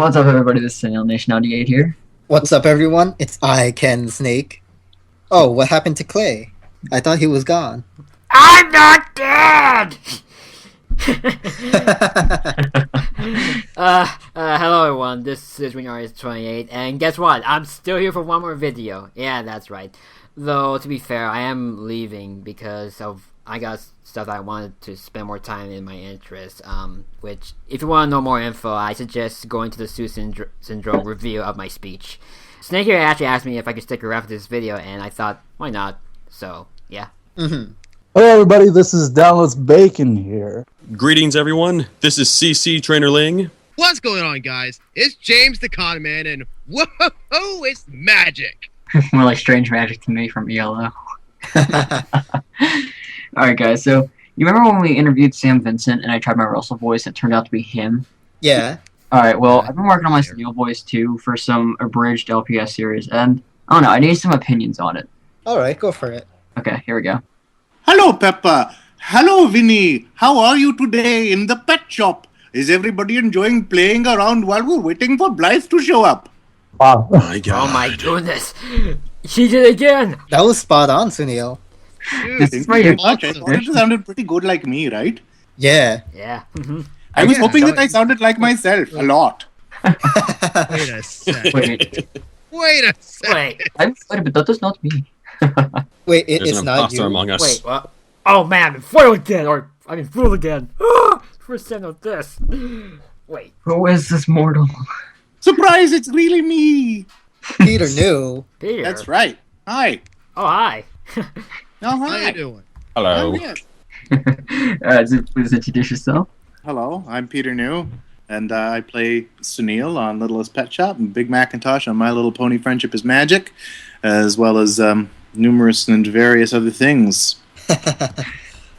What's up, everybody? This is Sunil Nevla here. What's up, everyone? It's ICanSnake. Oh, what happened to Clay? I thought he was gone. I'm not dead! Hello everyone, this is Trainor-Ling, and guess what? I'm still here for one more video. Yeah, that's right. Though, to be fair, I am leaving because I got stuff that I wanted to spend more time in my interests, which, if you want to know more info, I suggest going to the Sue Syndrome review of my speech. Snake here actually asked me if I could stick around for this video, and I thought, why not? So, yeah. Hello everybody, this is Dallas Bacon here. Greetings everyone, this is CC Trainor-Ling. What's going on, guys? It's James the Con Man, and whoa, it's magic! More like strange magic to me from ELO. Alright guys, so you remember when we interviewed Sam Vincent and I tried my Russell voice and it turned out to be him? Yeah. Alright, well, I've been working on my Sunil voice too for some abridged LPS series, and I don't know, I need some opinions on it. Alright, go for it. Okay, here we go. Hello, Peppa. Hello, Vinny. How are you today in the pet shop? Is everybody enjoying playing around while we're waiting for Blythe to show up? Wow. My God. Oh my goodness! She did it again! That was spot on, Sunil. Dude, This is why you're I thought it sounded pretty good like me, right? Yeah. Yeah. I was hoping that I sounded like myself a lot. Wait a sec. Wait, Wait a sec. Wait, I'm sorry, but that is not me. Wait, There's it's an not imposter you. among us. wait, what? Oh man, I've been foiled again! I've been fooled again! First time of this! Wait. Who is this mortal? Surprise, it's really me. Peter knew. Peter? That's right. Hi. Oh, hi! Oh, How hi. you doing? Hello. I'm here. Please introduce yourself. Hello, I'm Peter New, and I play Sunil on Littlest Pet Shop and Big Macintosh on My Little Pony Friendship is Magic, as well as numerous and various other things.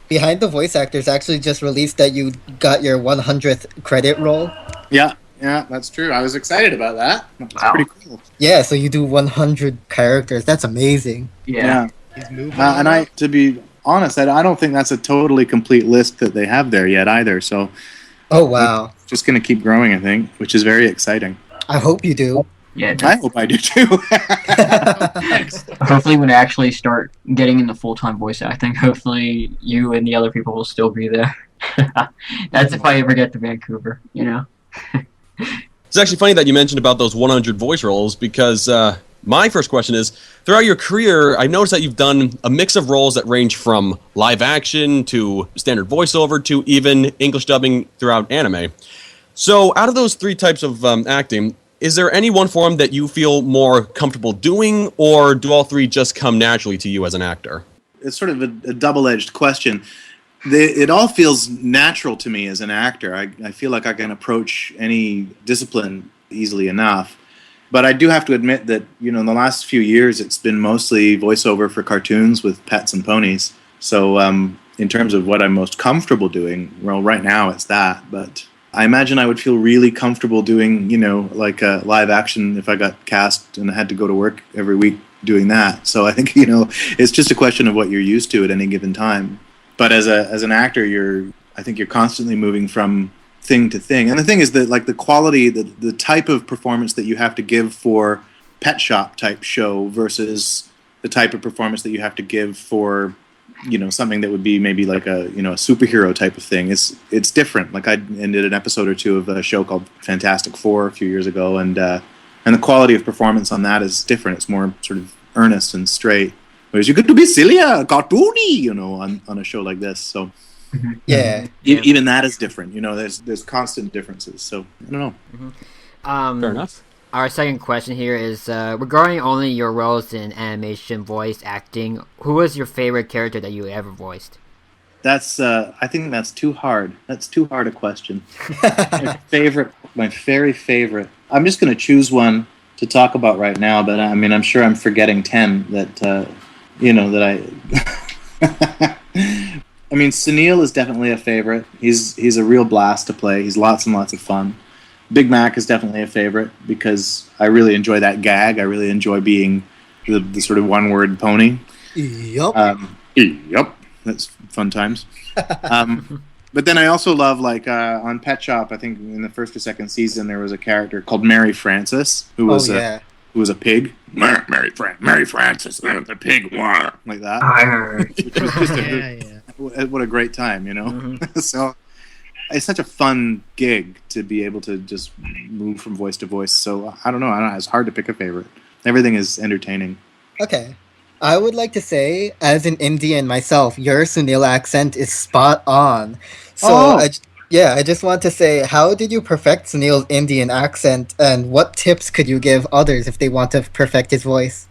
Behind the Voice Actors actually just released that you got your 100th credit roll. Yeah, that's true. I was excited about that. That's Wow. pretty cool. Yeah, so you do 100 characters. That's amazing. Yeah. He's moving. And to be honest, I don't think that's a totally complete list that they have there yet either. So Oh, wow. it's just going to keep growing, I think, which is very exciting. I hope you do. Yeah. I hope I do too. Hopefully, when I actually start getting into full-time voice acting, hopefully you and the other people will still be there. That's if I ever get to Vancouver, you know? It's actually funny that you mentioned about those 100 voice roles because my first question is, throughout your career, I noticed that you've done a mix of roles that range from live action to standard voiceover to even English dubbing throughout anime. So out of those three types of acting, is there any one form that you feel more comfortable doing, or do all three just come naturally to you as an actor? It's sort of a double-edged question. It all feels natural to me as an actor. I feel like I can approach any discipline easily enough. But I do have to admit that, in the last few years, it's been mostly voiceover for cartoons with pets and ponies. So in terms of what I'm most comfortable doing, well, right now it's that. But I imagine I would feel really comfortable doing, like a live action if I got cast and I had to go to work every week doing that. So I think, it's just a question of what you're used to at any given time. But as an actor, I think you're constantly moving from thing to thing. And the thing is that, like, the quality, the type of performance that you have to give for pet shop type show versus the type of performance that you have to give for, something that would be maybe like a superhero type of thing. It's different. Like, I did an episode or two of a show called Fantastic Four a few years ago, and the quality of performance on that is different. It's more sort of earnest and straight. Whereas you get to be silly, cartoony, on a show like this. So Yeah. even that is different. There's constant differences. So I don't know. Fair enough. Our second question here is, regarding only your roles in animation voice acting, who was your favorite character that you ever voiced? That's I think that's too hard. That's too hard a question. My very favorite. I'm just going to choose one to talk about right now, but I mean, I'm sure I'm forgetting 10 that I mean, Sunil is definitely a favorite. He's a real blast to play. He's lots and lots of fun. Big Mac is definitely a favorite because I really enjoy that gag. I really enjoy being the sort of one-word pony. Yup. Yep. That's fun times. But But then I also love, like, on Pet Shop, I think in the first or second season, there was a character called Mary Frances, who was a pig. Mary Frances, the pig, like that. Arr. Which was just Yeah. what a great time, you know? Mhm. So it's such a fun gig to be able to just move from voice to voice. So I don't know. It's hard to pick a favorite. Everything is entertaining. Okay. I would like to say, as an Indian myself, your Sunil accent is spot on. So, Oh. I just want to say, how did you perfect Sunil's Indian accent, and what tips could you give others if they want to perfect his voice?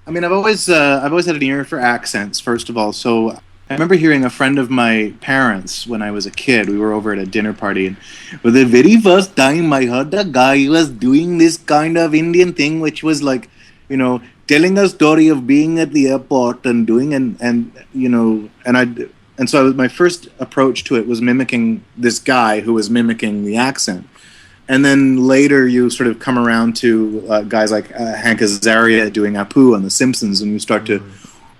I mean, I've always had an ear for accents, first of all. So I remember hearing a friend of my parents when I was a kid. We were over at a dinner party, and for the very first time I heard a guy who was doing this kind of Indian thing, which was like, you know, telling a story of being at the airport and doing and so my first approach to it was mimicking this guy who was mimicking the accent. And then later you sort of come around to guys like Hank Azaria doing Apu on The Simpsons, and you start to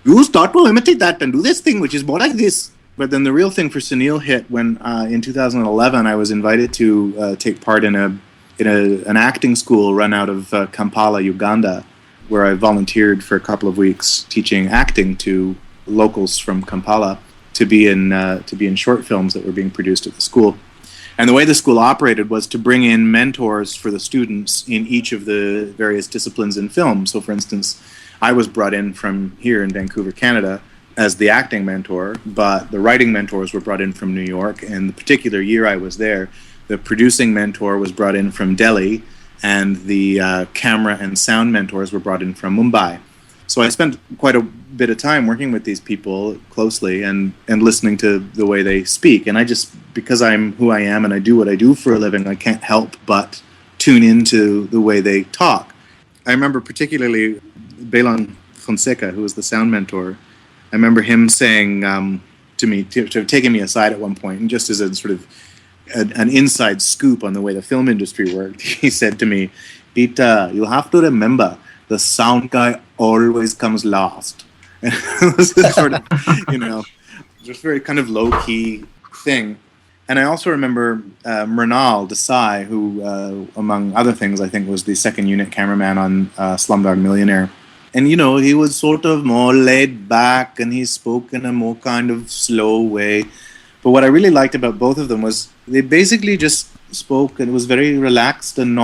imitate that and do this thing, which is more like this. But then the real thing for Sunil hit when in 2011 I was invited to take part in an acting school run out of Kampala, Uganda, where I volunteered for a couple of weeks teaching acting to locals from Kampala to be in short films that were being produced at the school. And the way the school operated was to bring in mentors for the students in each of the various disciplines in film. So, for instance, I was brought in from here in Vancouver, Canada, as the acting mentor, but the writing mentors were brought in from New York. And the particular year I was there, the producing mentor was brought in from Delhi, and the camera and sound mentors were brought in from Mumbai. So I spent quite a bit of time working with these people closely and listening to the way they speak. And I just, because I'm who I am and I do what I do for a living, I can't help but tune into the way they talk. I remember particularly Hablan Fonseca, who was the sound mentor. I remember him saying to me, to taking me aside at one point, and just as a sort of an inside scoop on the way the film industry worked, he said to me, "Peter, you have to remember, the sound guy always comes last." And it was this sort of, just very kind of low-key thing. And I also remember Mrinal Desai, who, among other things, I think was the second unit cameraman on Slumdog Millionaire. And, he was sort of more laid back, and he spoke in a more kind of slow way. But what I really liked about both of them was they basically just spoke, and it was very relaxed and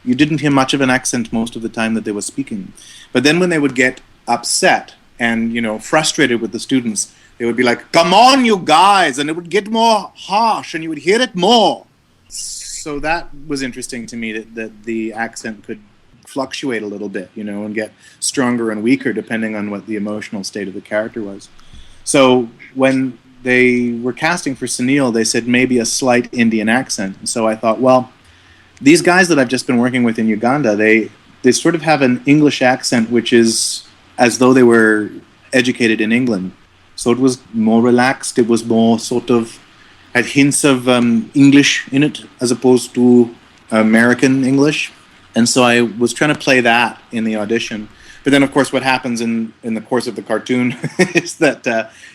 you didn't hear much of an accent most of the time that they were speaking. But then when they would get upset and, frustrated with the students, they would be like, "Come on, you guys," and it would get more harsh and you would hear it more. So that was interesting to me, that the accent could fluctuate a little bit, and get stronger and weaker depending on what the emotional state of the character was. So when they were casting for Sunil, they said maybe a slight Indian accent. And so I thought, well, these guys that I've just been working with in Uganda, they sort of have an English accent, which is as though they were educated in England. So it was more relaxed. It was more sort of, had hints of English in it as opposed to American English. And so I was trying to play that in the audition. But then, of course, what happens in the course of the cartoon is that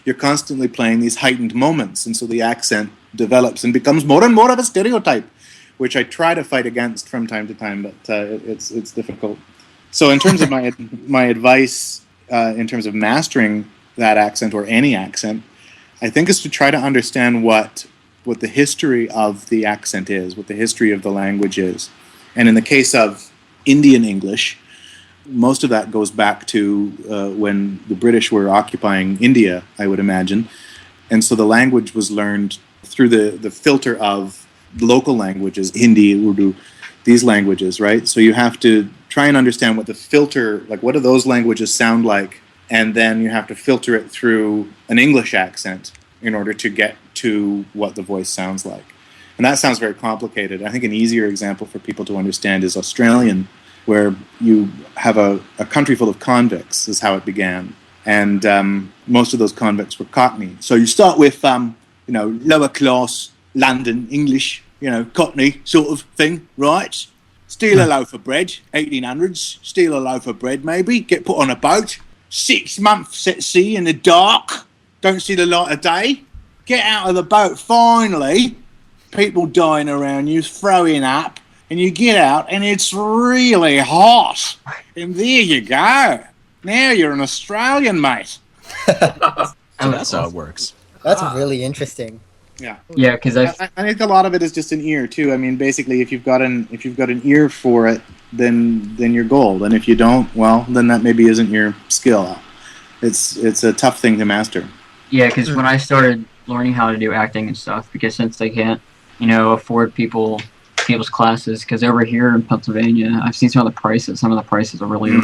you're constantly playing these heightened moments. And so the accent develops and becomes more and more of a stereotype, which I try to fight against from time to time, but it's difficult. So in terms of my advice, in terms of mastering that accent or any accent, I think is to try to understand what the history of the accent is, what the history of the language is. And in the case of Indian English, most of that goes back to when the British were occupying India, I would imagine. And so the language was learned through the filter of local languages, Hindi, Urdu, these languages, right? So you have to try and understand what the filter, like what do those languages sound like? And then you have to filter it through an English accent in order to get to what the voice sounds like. And that sounds very complicated. I think an easier example for people to understand is Australian, where you have a country full of convicts, is how it began. And most of those convicts were Cockney. So you start with, lower class London English, Cockney sort of thing, right? Steal a loaf of bread, 1800s, steal a loaf of bread maybe, get put on a boat, 6 months at sea in the dark, don't see the light of day, get out of the boat finally, people dying around you, throwing up, and you get out and it's really hot. And there you go. Now you're an Australian, mate. So that's how it works. That's really interesting. Yeah. Yeah, because I think a lot of it is just an ear too. I mean, basically, if you've got an ear for it, then you're gold. And if you don't, well, then that maybe isn't your skill. It's a tough thing to master. Yeah, because when I started learning how to do acting and stuff, because since they can't, afford people's classes, because over here in Pennsylvania, I've seen some of the prices. Some of the prices are really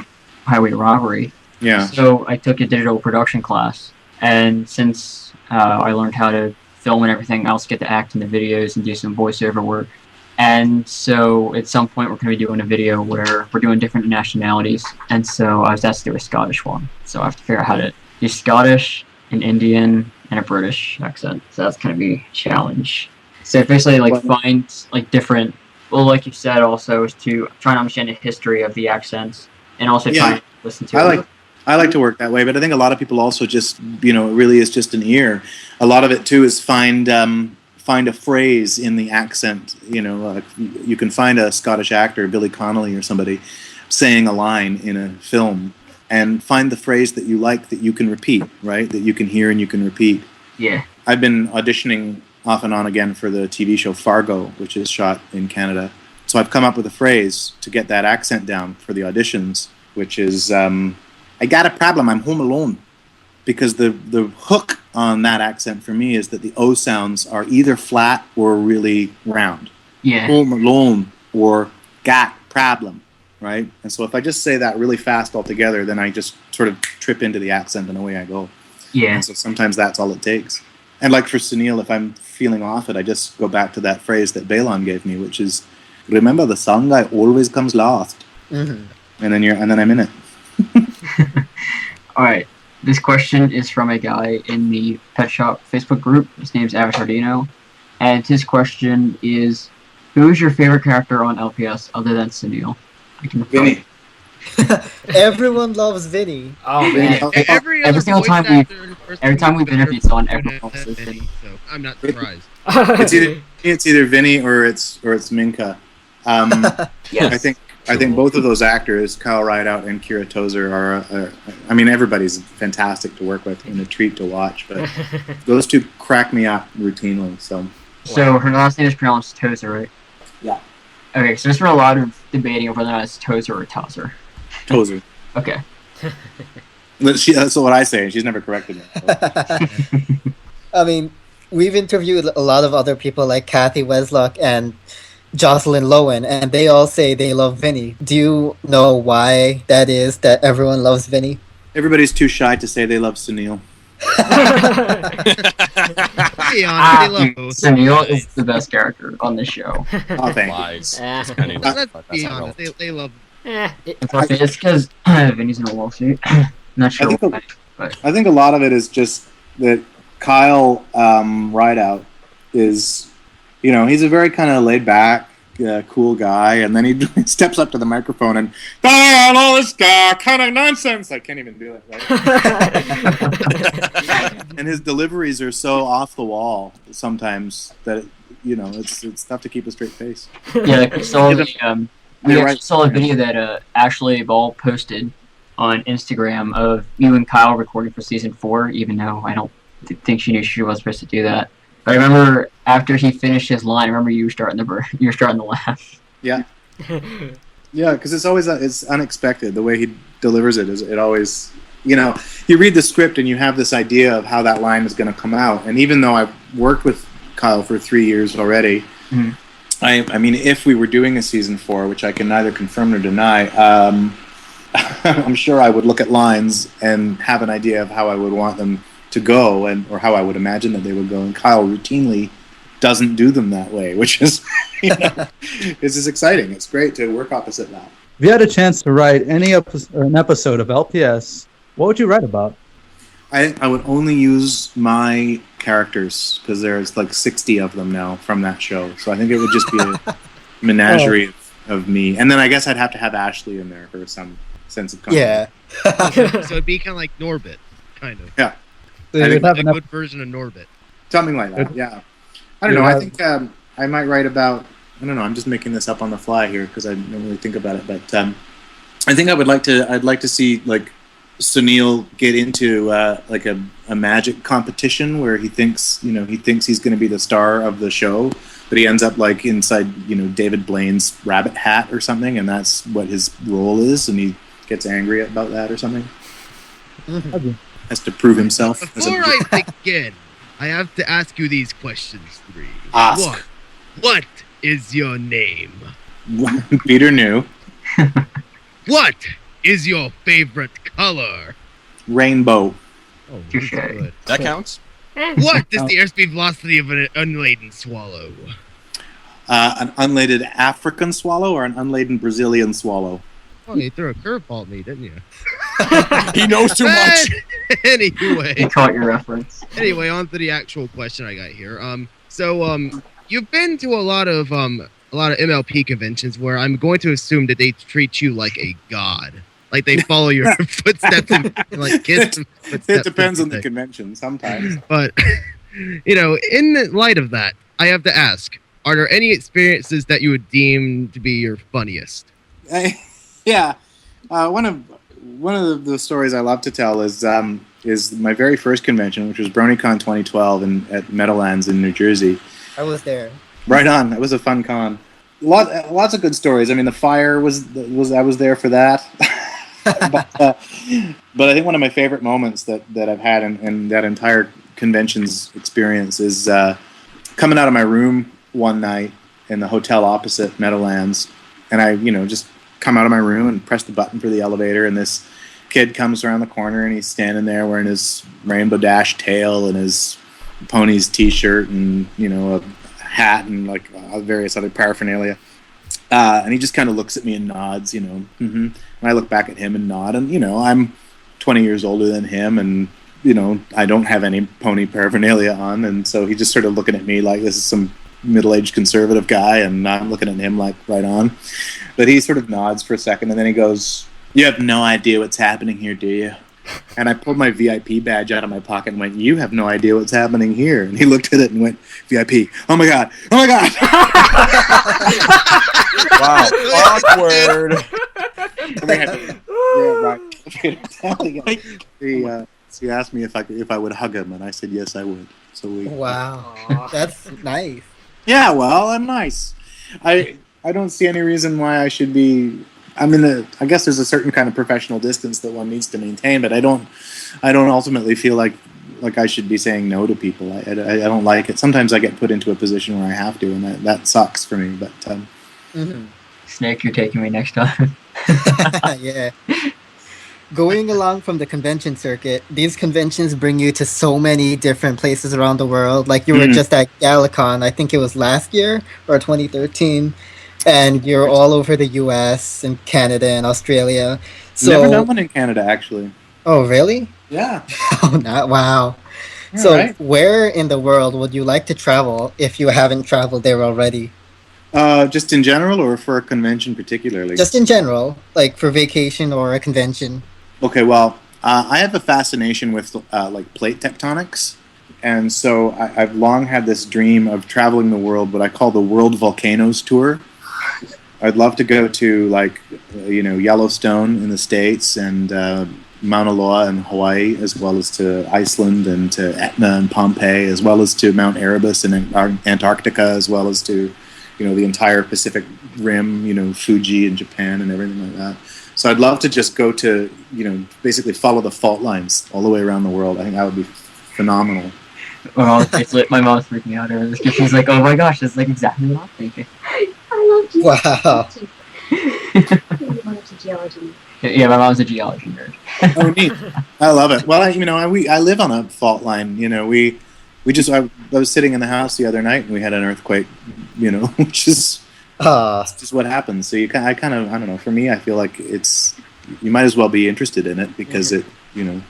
highway robbery. Yeah. So I took a digital production class, and since I learned how to film and everything, I also get to act in the videos and do some voiceover work. And so at some point we're going to be doing a video where we're doing different nationalities, and so I was asked to do a Scottish one. So I have to figure out how to do Scottish, an Indian, and a British accent. So that's going to be a challenge. So basically, find different. Well, like you said, also is to try and understand the history of the accents, and also try and listen to it. I like to work that way, but I think a lot of people also just, it really is just an ear. A lot of it too is find a phrase in the accent. You can find a Scottish actor, Billy Connolly or somebody, saying a line in a film, and find the phrase that you like that you can repeat, right? That you can hear and you can repeat. Yeah. I've been auditioning off and on again for the TV show Fargo, which is shot in Canada. So I've come up with a phrase to get that accent down for the auditions, which is, I got a problem, I'm home alone. Because the hook on that accent for me is that the O sounds are either flat or really round. Yeah. Home alone or got problem, right? And so if I just say that really fast altogether, then I just sort of trip into the accent and away I go. Yeah. And so sometimes that's all it takes. And like for Sunil, if I'm feeling off it, I just go back to that phrase that Balon gave me, which is, remember the song guy always comes last. Mm-hmm. And then I'm in it. All right. This question is from a guy in the Pet Shop Facebook group. His name's Avitardino. And his question is, who is your favorite character on LPS other than Sunil? Vinny. Everyone loves Vinny. Oh man. Every Every other single voice time actor and every time we've interviewed someone, everyone person else says Vinny. so I'm not surprised. It's either Vinny or it's Minka. Yes. I think both of those actors, Kyle Rideout and Kira Tozer, are. Everybody's fantastic to work with and a treat to watch. But those two crack me up routinely. So her last name is pronounced Tozer, right? Yeah. Okay, so there's been a lot of debating over whether or not it's Tozer or Tozer. Tozer. Okay. That's what I say. She's never corrected me. I mean, we've interviewed a lot of other people like Kathy Weslock and Jocelyn Lowen, and they all say they love Vinny. Do you know why that is, that everyone loves Vinny? Everybody's too shy to say they love Sunil. Be honest, they love both. Sunil is the best character on the show. Oh, thank you. Lies. Eh. Anyway, Let's that's be not honest, relevant. they love. It's because Vinny's in a lawsuit. Not sure why, but I think a lot of it is just that Kyle Rideout is, he's a very kind of laid back, cool guy, and then he steps up to the microphone and all this kind of nonsense. I can't even do it. Right? And his deliveries are so off the wall sometimes that it's tough to keep a straight face. yeah, like we saw You're saw a right. video that Ashley Ball posted on Instagram of you and Kyle recording for season 4, even though I don't think she knew she was supposed to do that. But I remember after he finished his line, I remember you were starting to laugh. Yeah. Yeah, because it's always it's unexpected. The way he delivers it is it always, you read the script and you have this idea of how that line is going to come out. And even though I've worked with Kyle for 3 years already, Mm-hmm. I mean, if we were doing a season 4, which I can neither confirm nor deny, I'm sure I would look at lines and have an idea of how I would want them to go or how I would imagine that they would go. And Kyle routinely doesn't do them that way, which is, this is exciting. It's great to work opposite that. If you had a chance to write an episode of LPS, what would you write about? I would only use my characters because there's like 60 of them now from that show. So I think it would just be a menagerie of me. And then I guess I'd have to have Ashley in there for some sense of continuity. Yeah. So it'd be kind of like Norbit, kind of. Yeah. So I you'd think have A an good version of Norbit. Something like that. Yeah. I don't know. I think I might write about. I don't know. I'm just making this up on the fly here because I don't really think about it. But I think I'd like to see like Sunil get into like a magic competition where he thinks he's going to be the star of the show, but he ends up like inside David Blaine's rabbit hat or something, and that's what his role is, and he gets angry about that or something. Mhm. Has to prove himself. Before I begin, I have to ask you these questions. 3. Ask. What is your name? Peter New. What is your favorite color? Rainbow. Oh, Touche. good. That counts. What is the airspeed velocity of an unladen swallow? An unladen African swallow or an unladen Brazilian swallow? Oh, you threw a curveball at me, didn't you? He knows too much. Anyway. I caught your reference. Anyway, on to the actual question I got here. You've been to a lot of MLP conventions where I'm going to assume that they treat you like a god, like they follow your footsteps and like kiss. It depends on the convention sometimes. But in light of that, I have to ask: are there any experiences that you would deem to be your funniest? Yeah, one of the stories I love to tell is my very first convention, which was BronyCon 2012 at Meadowlands in New Jersey. I was there. Right on. It was a fun con. Lots of good stories. I mean, the fire was I was there for that. but I think one of my favorite moments that I've had in that entire convention's experience is coming out of my room one night in the hotel opposite Meadowlands, and I just come out of my room and press the button for the elevator, and this kid comes around the corner and he's standing there wearing his Rainbow Dash tail and his Ponies t-shirt and a hat and like various other paraphernalia, and he just kind of looks at me and nods, and I look back at him and nod, and I'm 20 years older than him, and I don't have any pony paraphernalia on, and so he's just sort of looking at me like this is some middle-aged conservative guy, and I'm looking at him like right on. But he sort of nods for a second, and then he goes, "You have no idea what's happening here, do you?" And I pulled my VIP badge out of my pocket and went, "You have no idea what's happening here." And he looked at it and went, "VIP. Oh my god. Oh my god." Wow. Awkward. He asked me if I would hug him, and I said yes, I would. So we. Wow, that's nice. Yeah, well, I'm nice. I don't see any reason why I should be. I guess there's a certain kind of professional distance that one needs to maintain, but I don't ultimately feel like I should be saying no to people. I don't like it. Sometimes I get put into a position where I have to, and that sucks for me. But Snake, you're taking me next time. Yeah. Going along from the convention circuit, these conventions bring you to so many different places around the world. Like you were just at Galacon, I think it was last year or 2013, and you're all over the US and Canada and Australia. So, never done one in Canada, actually. Oh, really? Yeah. Oh, not wow. All So right. where in the world would you like to travel if you haven't traveled there already? Just in general, or for a convention particularly? Just in general, like for vacation or a convention. Okay, well, I have a fascination with like plate tectonics, and so I've long had this dream of traveling the world, what I call the World Volcanoes Tour. I'd love to go to like Yellowstone in the States and Mauna Loa in Hawaii, as well as to Iceland and to Etna and Pompeii, as well as to Mount Erebus in Antarctica, as well as to the entire Pacific Rim, Fuji in Japan and everything like that. So I'd love to just go to, basically follow the fault lines all the way around the world. I think that would be phenomenal. My mom's freaking out over this because she's like, "Oh my gosh, that's like exactly what I'm thinking." I love Wow. You wanted to geology. Yeah, my mom's a geology nerd. Oh, neat. I love it. Well, I live on a fault line. I was sitting in the house the other night and we had an earthquake, which is just what happens. So I don't know. For me, I feel like you might as well be interested in it because we're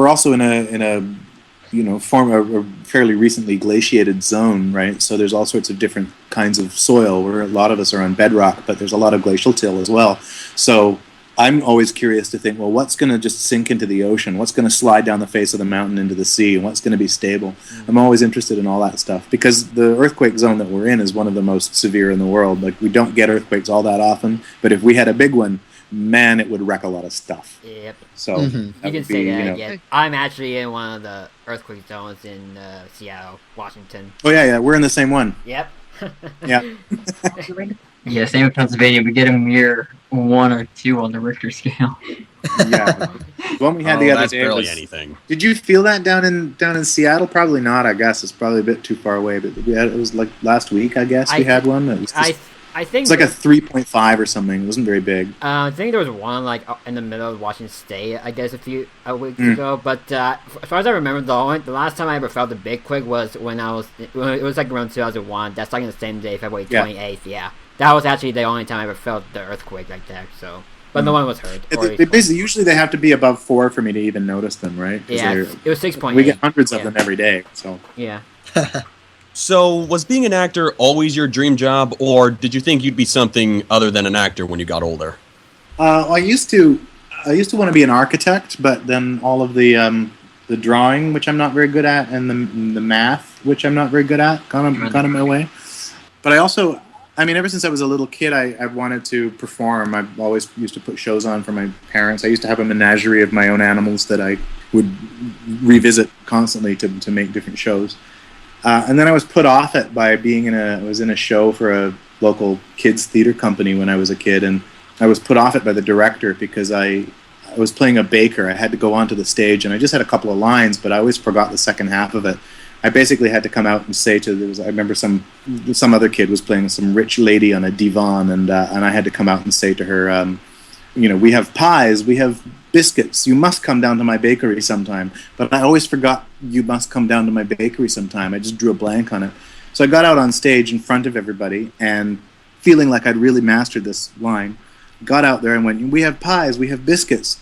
also in a form a fairly recently glaciated zone, right? So there's all sorts of different kinds of soil where a lot of us are on bedrock, but there's a lot of glacial till as well. So I'm always curious to think, well, what's going to just sink into the ocean? What's going to slide down the face of the mountain into the sea? And what's going to be stable? I'm always interested in all that stuff because the earthquake zone that we're in is one of the most severe in the world. Like, we don't get earthquakes all that often, but if we had a big one, man, it would wreck a lot of stuff. Yep. So You can say that again. I'm actually in one of the earthquake zones in Seattle, Washington. Oh, yeah, we're in the same one. Yep. Yeah. Yeah, same with Pennsylvania. We get a mere 1 or 2 on the Richter scale. Yeah. The one we had the other that's day barely was, anything. Did you feel that down in Seattle? Probably not, I guess. It's probably a bit too far away. But it was like last week, I guess, we had one. It was I think it's like a 3.5 or something. It wasn't very big. I think there was one like in the middle of Washington State, I guess, a week ago. But as far as I remember, the last time I ever felt a big quake was when it was like around 2001. That's like in the same day, February 28th. Yeah, that was actually the only time I ever felt the earthquake like that. So, but no one was hurt. Usually they have to be above 4 for me to even notice them, right? Yeah, it was 6.8. We get hundreds of them every day. So yeah. So, was being an actor always your dream job, or did you think you'd be something other than an actor when you got older? I used to want to be an architect, but then all of the drawing, which I'm not very good at, and the math, which I'm not very good at, got in my way. But ever since I was a little kid, I wanted to perform. I've always used to put shows on for my parents. I used to have a menagerie of my own animals that I would revisit constantly to make different shows. And then I was put off it by I was in a show for a local kids theater company when I was a kid, and I was put off it by the director because I was playing a baker. I had to go onto the stage, and I just had a couple of lines, but I always forgot the second half of it. I basically had to come out and say I remember some other kid was playing some rich lady on a divan, and I had to come out and say to her, we have pies, we have biscuits, you must come down to my bakery sometime. But I always forgot you must come down to my bakery sometime. I just drew a blank on it. So I got out on stage in front of everybody and feeling like I'd really mastered this line, got out there and went, we have pies, we have biscuits.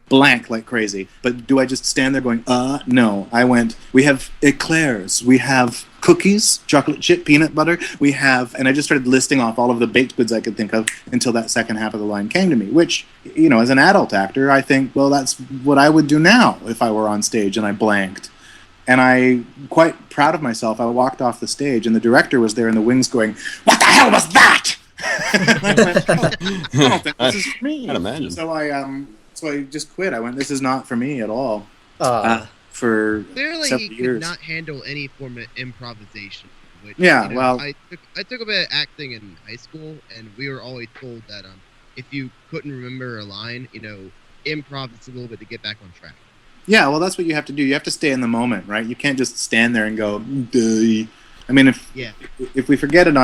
Blank like crazy. But do I just stand there going, no. I went, we have eclairs, we have cookies, chocolate chip, peanut butter, and I just started listing off all of the baked goods I could think of until that second half of the line came to me, which, as an adult actor, I think, well, that's what I would do now if I were on stage and I blanked. And I'm quite proud of myself. I walked off the stage and the director was there in the wings going, what the hell was that? I went, I don't think this is for me. I'd imagine. So I just quit. I went, this is not for me at all. For clearly several he years. could not handle any form of improvisation. Which, well, I took a bit of acting in high school, and we were always told that if you couldn't remember a line, improv a little bit to get back on track. Yeah, well, that's what you have to do. You have to stay in the moment, right? You can't just stand there and go, duh. I mean, if we forget it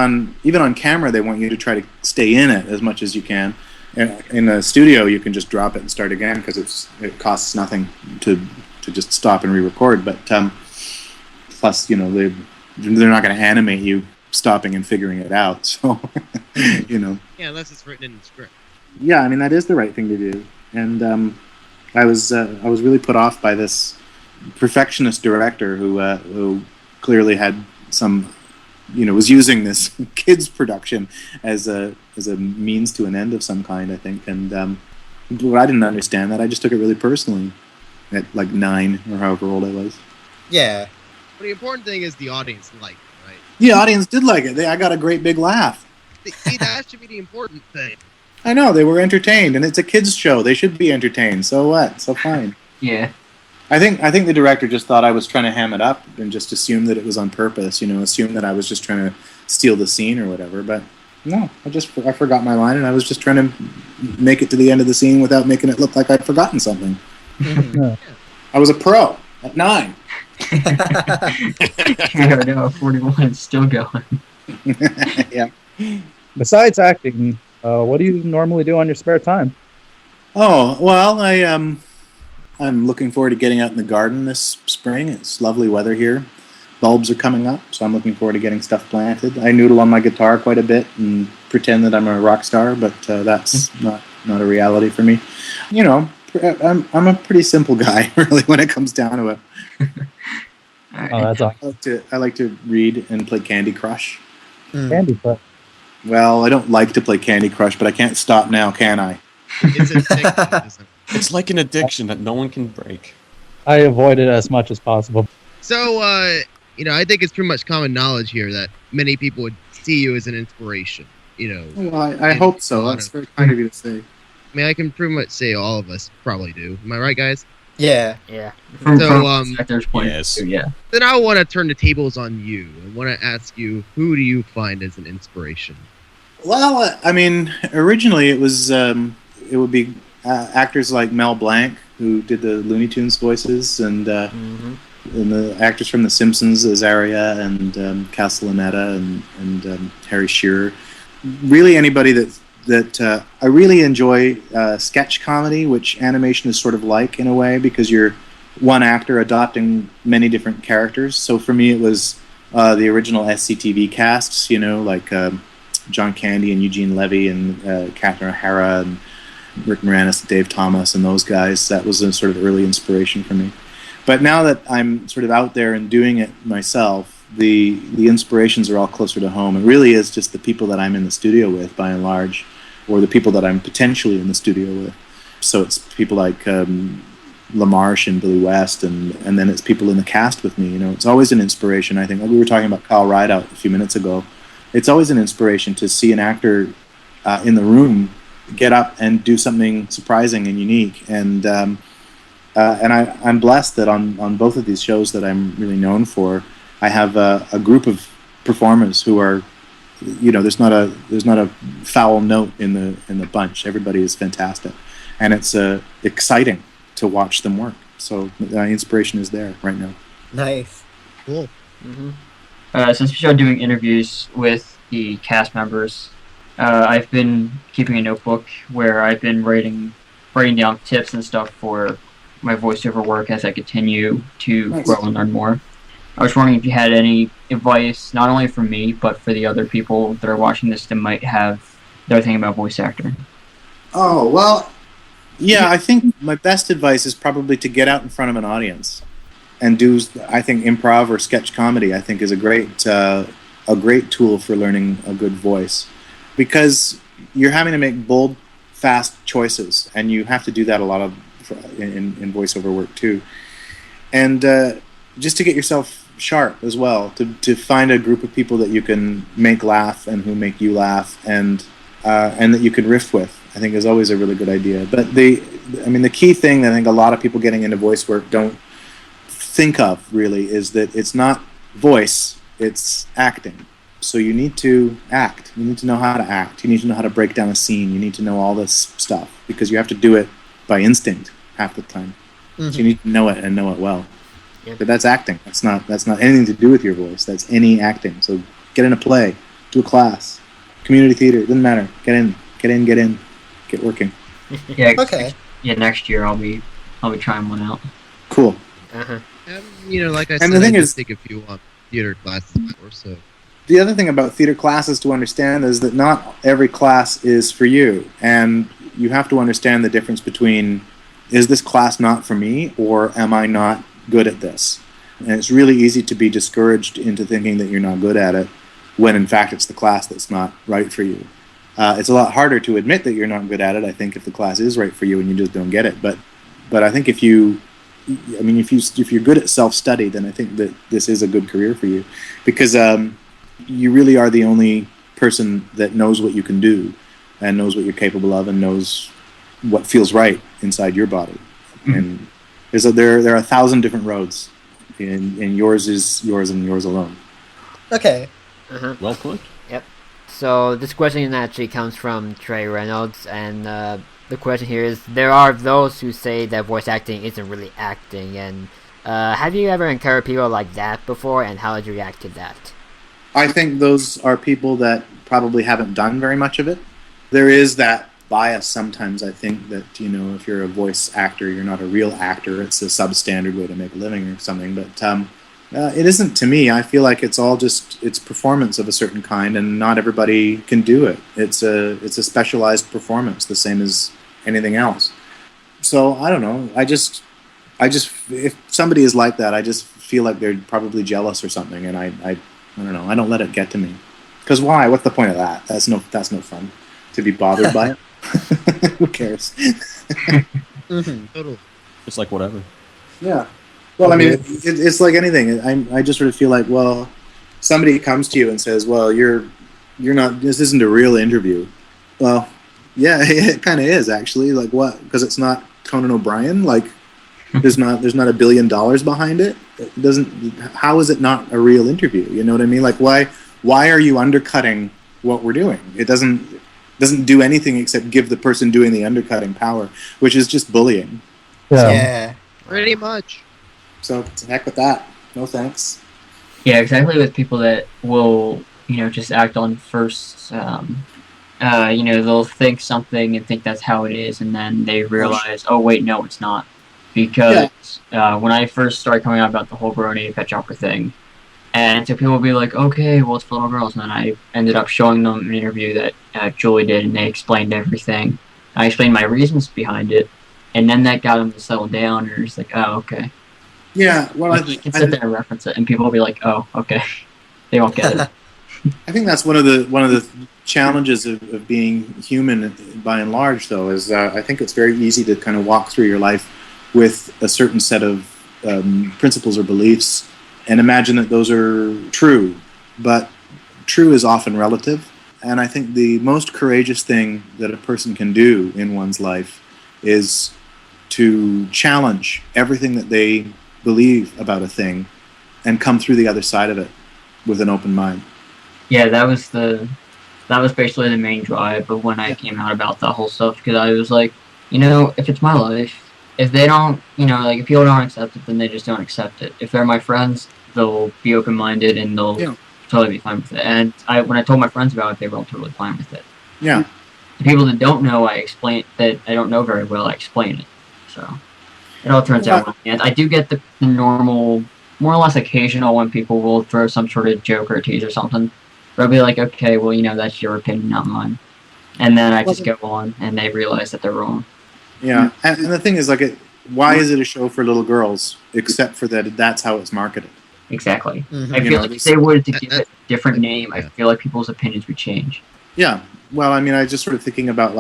even on camera, they want you to try to stay in it as much as you can. In a studio, you can just drop it and start again because it costs nothing to just stop and re-record. But plus, they're not going to animate you stopping and figuring it out. So, Yeah, unless it's written in the script. Yeah, I mean that is the right thing to do. And I was really put off by this perfectionist director who clearly had some, was using this kids production as a means to an end of some kind, I think. And I didn't understand that. I just took it really personally at like 9 or however old I was. Yeah. But the important thing is the audience liked it, right? The audience did like it. I got a great big laugh. See, that should be the important thing. I know, they were entertained, and it's a kids' show. They should be entertained. So what? So fine. Yeah. I think the director just thought I was trying to ham it up and just assumed that it was on purpose, assumed that I was just trying to steal the scene or whatever. But no, I forgot my line, and I was just trying to make it to the end of the scene without making it look like I'd forgotten something. Mm-hmm. I was a pro at 9. Yeah, no, 41 is still going. Yeah. Besides acting, what do you normally do on your spare time? Oh, well, I'm looking forward to getting out in the garden this spring. It's lovely weather here. Bulbs are coming up, so I'm looking forward to getting stuff planted. I noodle on my guitar quite a bit and pretend that I'm a rock star, but that's not a reality for me. I'm a pretty simple guy, really, when it comes down to it. Oh, that's awesome. I like to read and play Candy Crush. Candy Crush. Well, I don't like to play Candy Crush, but I can't stop now, can I? It's addicting, isn't it? It's like an addiction that no one can break. I avoid it as much as possible. So, I think it's pretty much common knowledge here that many people would see you as an inspiration. Well, I hope so. That's very kind of you to say. I mean, I can pretty much say all of us probably do. Am I right, guys? Yeah. Yeah. From So, actor's point yes. of view, yeah. Then I want to turn the tables on you. I want to ask you, who do you find as an inspiration? Well, I mean, originally it would be actors like Mel Blanc, who did the Looney Tunes voices, and the actors from The Simpsons, Azaria and Castellaneta and Harry Shearer. Really, anybody that I really enjoy sketch comedy, which animation is sort of like in a way, because you're one actor adopting many different characters. So for me, it was the original SCTV casts, like John Candy and Eugene Levy and Catherine O'Hara and Rick Moranis, Dave Thomas, and those guys. That was a sort of early inspiration for me. But now that I'm sort of out there and doing it myself, the inspirations are all closer to home. It really is just the people that I'm in the studio with, by and large, or the people that I'm potentially in the studio with. So it's people like LaMarche and Billy West, and then it's people in the cast with me. It's always an inspiration. I think, like we were talking about Kyle Rideout a few minutes ago, it's always an inspiration to see an actor in the room get up and do something surprising and unique. And I'm blessed that on both of these shows that I'm really known for, I have a group of performers who are, there's not a foul note in the bunch. Everybody is fantastic, and it's exciting to watch them work. So the inspiration is there right now. Nice. Cool. Since we started doing interviews with the cast members, I've been keeping a notebook where I've been writing down tips and stuff for my voiceover work as I continue to grow and learn more. I was wondering if you had any advice, not only for me, but for the other people that are watching this that might have their thing about voice acting. Oh, well, yeah, I think my best advice is probably to get out in front of an audience and do, I think, improv or sketch comedy, I think, is a great tool for learning a good voice. Because you're having to make bold, fast choices, and you have to do that a lot of in voiceover work too. And just to get yourself sharp as well, to find a group of people that you can make laugh and who make you laugh, and that you can riff with, I think is always a really good idea. But the key thing that I think a lot of people getting into voice work don't think of really is that it's not voice, it's acting. So you need to act. You need to know how to act. You need to know how to break down a scene. You need to know all this stuff, because you have to do it by instinct half the time. So you need to know it and know it well. Yep. But that's acting. That's not anything to do with your voice. That's any acting. So get in a play, do a class, community theater. It doesn't matter. Get in, get working. Yeah. Okay. Yeah. Next year I'll be trying one out. Cool. Like I And said, the thing I is- did take a few theater classes before, so. The other thing about theater classes to understand is that not every class is for you, and you have to understand the difference between, is this class not for me, or am I not good at this? And it's really easy to be discouraged into thinking that you're not good at it, when in fact it's the class that's not right for you. It's a lot harder to admit that you're not good at it, I think, if the class is right for you and you just don't get it. But I think if you're good at self-study, then I think that this is a good career for you, because you really are the only person that knows what you can do and knows what you're capable of and knows what feels right inside your body. And there are 1,000 different roads, and yours is yours and yours alone. Okay. Well put. Yep. So this question actually comes from Trey Reynolds, and the question here is: there are those who say that voice acting isn't really acting, and have you ever encountered people like that before, and how did you react to that? I think those are people that probably haven't done very much of it. There is that bias sometimes, I think, that, if you're a voice actor, you're not a real actor. It's a substandard way to make a living or something. But it isn't to me. I feel like it's all it's performance of a certain kind, and not everybody can do it. It's a specialized performance, the same as anything else. So I don't know. I just if somebody is like that, I just feel like they're probably jealous or something, and I don't know. I don't let it get to me. Because why? What's the point of that? That's no fun to be bothered by it. Who cares? Mhm. Totally. It's like whatever. Yeah. Well, I mean, it's like anything. I just sort of feel like, well, somebody comes to you and says, well, you're not. This isn't a real interview. Well, yeah, it kind of is actually. Like what? Because it's not Conan O'Brien. Like there's not $1 billion behind it. It doesn't. How is it not a real interview? You know what I mean? Like why are you undercutting what we're doing? It doesn't do anything except give the person doing the undercutting power, which is just bullying. Yeah. Pretty much. So to heck with that. No thanks. Yeah, exactly. With people that will, just act on first, they'll think something and think that's how it is, and then they realize, oh wait, no, it's not. Because when I first started coming out about the whole Brony Pet Shopper thing, and so people will be like, okay, well, it's for little girls, and then I ended up showing them an interview that Julie did, and they explained everything. I explained my reasons behind it, and then that got them to settle down, and it's like, oh, okay. Yeah, well, I can sit there and reference it, and people will be like, "Oh, okay." They won't get it. I think that's one of the challenges of being human, by and large. Though, is I think it's very easy to kind of walk through your life with a certain set of principles or beliefs, and imagine that those are true. But true is often relative, and I think the most courageous thing that a person can do in one's life is to challenge everything that they believe about a thing and come through the other side of it with an open mind. Yeah, that was basically the main drive of when I came out about that whole stuff, because I was like, if it's my life, if they don't, if people don't accept it, then they just don't accept it. If they're my friends, they'll be open-minded and they'll totally be fine with it. And when I told my friends about it, they were all totally fine with it. Yeah. The people that don't know, I explain that I don't know very well, I explain it. So it all turns out well. And I do get the normal, more or less occasional, when people will throw some sort of joke or tease or something. But I'll be like, okay, well, that's your opinion, not mine. And then I just go on, and they realize that they're wrong. Yeah, and the thing is, why is it a show for little girls, except for that's how it's marketed? Exactly. Mm-hmm. I feel like if they were to give it a different name, I feel like people's opinions would change. Yeah, well, I mean, I just sort of thinking about,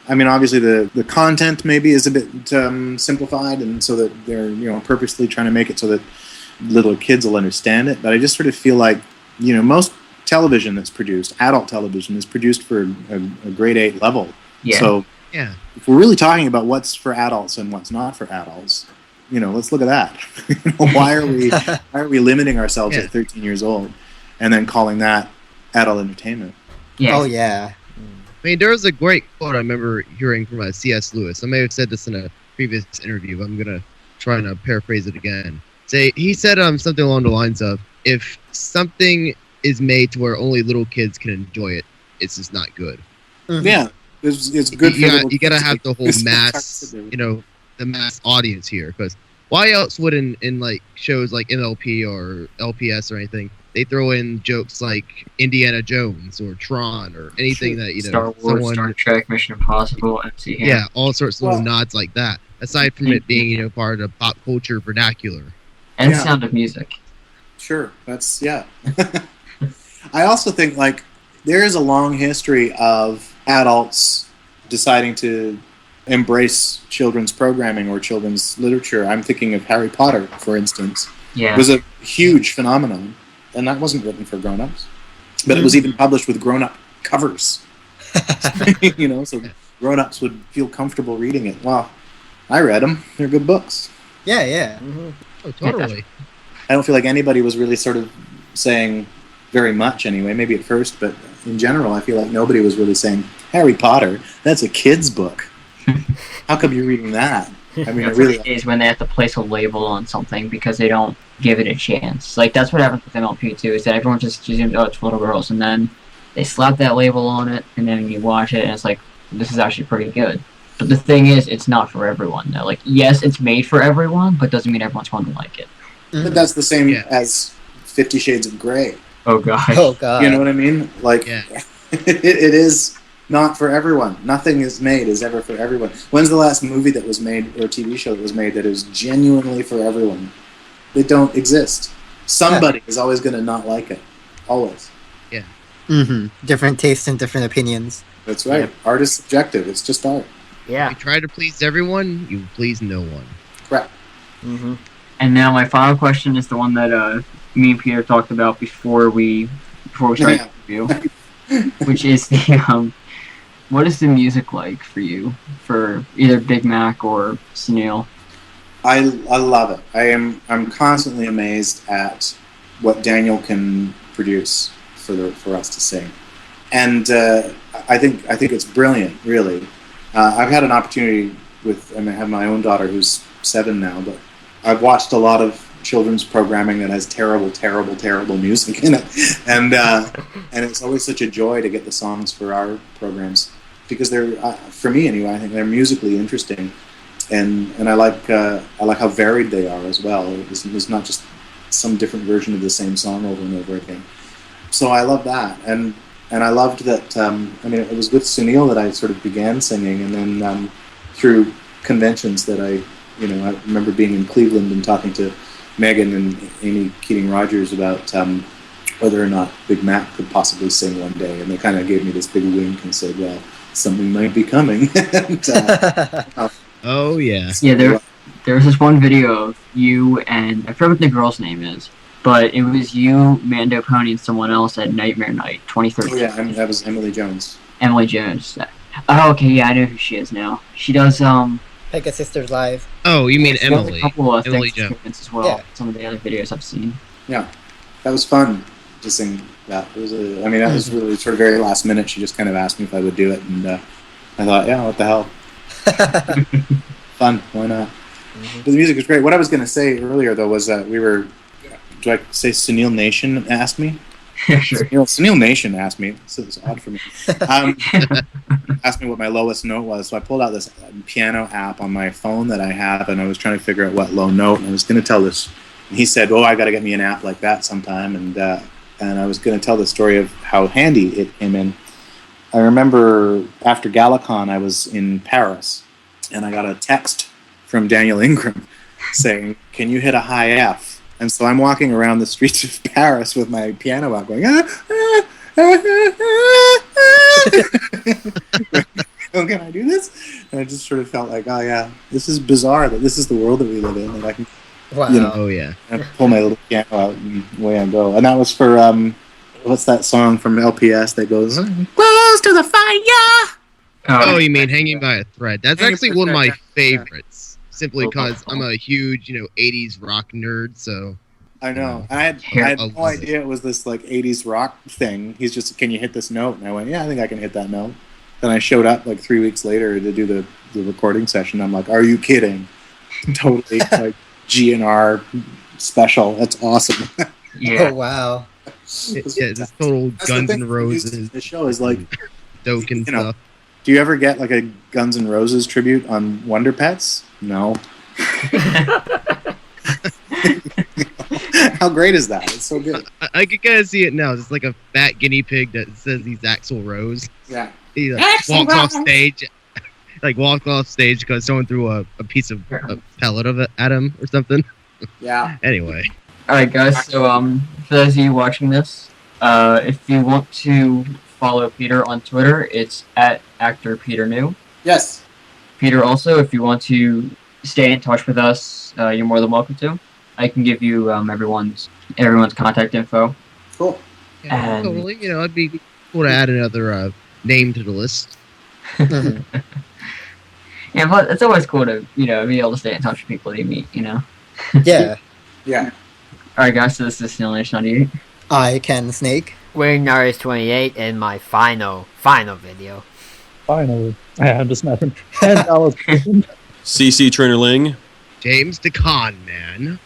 obviously the content maybe is a bit simplified, and so that they're purposely trying to make it so that little kids will understand it. But I just sort of feel like most television that's produced, adult television, is produced for a grade 8 level. Yeah. So Yeah. if we're really talking about what's for adults and what's not for adults, let's look at that. Why are we limiting ourselves at 13 years old and then calling that adult entertainment? Yeah. Oh yeah. I mean, there was a great quote I remember hearing from C.S. Lewis. I may have said this in a previous interview, but I'm going to try and paraphrase it again. He said something along the lines of, if something is made to where only little kids can enjoy it, it's just not good. Mm-hmm. Yeah, it's good. You got to have the whole mass, the mass audience here. Because why else would in shows like MLP or LPS or anything, they throw in jokes like Indiana Jones or Tron or anything that Star Wars, Star Trek, Mission Impossible, MC Hammer. Yeah, all sorts of little nods like that. Aside from it being part of pop culture vernacular and Sound of Music. Sure, that's I also think there is a long history of adults deciding to embrace children's programming or children's literature. I'm thinking of Harry Potter, for instance. Yeah. It was a huge phenomenon, and that wasn't written for grown-ups. But it was even published with grown-up covers. So grown-ups would feel comfortable reading it. Well, I read them. They're good books. Yeah. Mm-hmm. Oh, totally. I don't feel like anybody was really sort of saying very much anyway, maybe at first, but in general, I feel like nobody was really saying, Harry Potter, that's a kid's book. How come you're reading that? I mean, it really is when they have to place a label on something because they don't give it a chance. That's what happens with MLP too, is that everyone just assumes, oh, it's for little girls, and then they slap that label on it, and then you watch it, and it's like, this is actually pretty good. But the thing is, it's not for everyone, though. Yes, it's made for everyone, but doesn't mean everyone's going to like it. But that's the same as 50 Shades of Grey. Oh, God. Oh, God. You know what I mean? It is not for everyone. Nothing is ever for everyone. When's the last movie that was made, or TV show that was made, that is genuinely for everyone? They don't exist. Somebody is always going to not like it. Always. Yeah. Different tastes and different opinions. That's right. Art is subjective. It's just art. Yeah. You try to please everyone, you please no one. Correct. Mm-hmm. And now my final question is the one that me and Peter talked about before we started the interview, which is the what is the music like for you for either Big Mac or Sunil? I love it. I'm constantly amazed at what Daniel can produce for us to sing, and I think it's brilliant. Really, I've had an opportunity I have my own daughter who's 7 now, but I've watched a lot of children's programming that has terrible music in it, and it's always such a joy to get the songs for our programs because they're for me anyway. I think they're musically interesting. And I like how varied they are as well. It's not just some different version of the same song over and over again. So I love that, and I loved that. It was with Sunil that I sort of began singing, and then through conventions that I remember being in Cleveland and talking to Megan and Amy Keating-Rogers about whether or not Big Mac could possibly sing one day, and they kind of gave me this big wink and said, "Well, something might be coming." and, Oh yeah. Yeah, there was this one video of you and I forget what the girl's name is, but it was you, Mando Pony, and someone else at Nightmare Night 2013. Oh yeah, that was Emily Jones. Emily Jones. Oh, okay, yeah, I know who she is now. She does Pegasisters Live. Oh, you mean she does Emily? a couple of Emily things Jones. as well. Yeah. Some of the other videos I've seen. Yeah, that was fun to sing that. It was that was really sort of very last minute. She just kind of asked me if I would do it, and I thought, yeah, what the hell. Fun, why not? But the music was great. What I was going to say earlier, though, was that do I say Sunil Nation asked me? Sure. Sunil Nation asked me, so it's odd for me, asked me what my lowest note was. So I pulled out this piano app on my phone that I have, and I was trying to figure out what low note, and I was going to tell this. And he said, I got to get me an app like that sometime, and I was going to tell the story of how handy it came in. I remember after Galacon, I was in Paris, and I got a text from Daniel Ingram saying, "Can you hit a high F?" And so I'm walking around the streets of Paris with my piano out going, oh, can I do this? And I just sort of felt like, oh yeah, this is bizarre that this is the world that we live in, and I can, Oh yeah. I pull my little piano out and away I go. And that was for what's that song from LPS that goes, "Close to the fire"? Oh, you mean Hanging by a Thread? That's Hanging actually by a one of my Thread, favorites. Simply because I'm a huge, 80s rock nerd, so... I know. I had no idea it was this, 80s rock thing. He's just, "Can you hit this note?" And I went, "Yeah, I think I can hit that note." Then I showed up, 3 weeks later to do the recording session. I'm like, "Are you kidding?" Totally, GNR special. That's awesome. Yeah. Oh wow. Yeah, this total That's Guns the thing N' with Roses, The show is Doke and stuff. do you ever get a Guns N' Roses tribute on Wonder Pets? No. How great is that? It's so good. I can kind of see it now. It's like a fat guinea pig that says he's Axl Rose. Yeah. He walks off stage, walks off stage because someone threw a piece of a pellet of it at him or something. Yeah. Anyway. Alright guys, so for those of you watching this, if you want to follow Peter on Twitter, it's at @ActorPeterNew. Yes. Peter, also, if you want to stay in touch with us, you're more than welcome to. I can give you everyone's contact info. Cool. Yeah, And- totally. It'd be cool to add another name to the list. Yeah, but it's always cool to, be able to stay in touch with people that you meet, Yeah. Yeah. Alright guys, so this is Sunil Nation 98. ICanSnake. Wearing Naris 28 in my final video. Finally. I'm just messing. $10. CC Trainor-Ling. James the Con Man.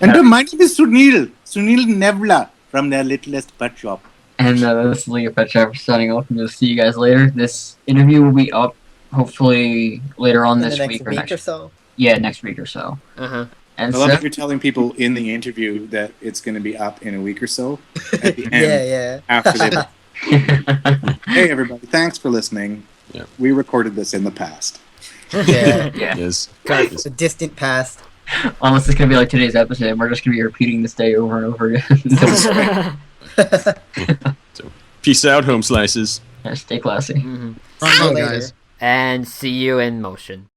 And my name is Sunil Nevla from the Littlest Pet Shop. And this is League of Petshoppers signing off, and we'll see you guys later. This interview will be up, hopefully, later on In this the next week or week next or so. Yeah, next week or so. Uh-huh. And I love so, that you're telling people in the interview that it's going to be up in a week or so. At the end, Yeah. after they. Hey everybody, thanks for listening. Yeah. We recorded this in the past. Yeah. yeah. Yes. It's a distant past. Almost it's gonna be like today's episode, and we're just gonna be repeating this day over and over again. So, peace out, home slices. Yeah, stay classy. Mhm. Right on, later. guys. And see you in motion.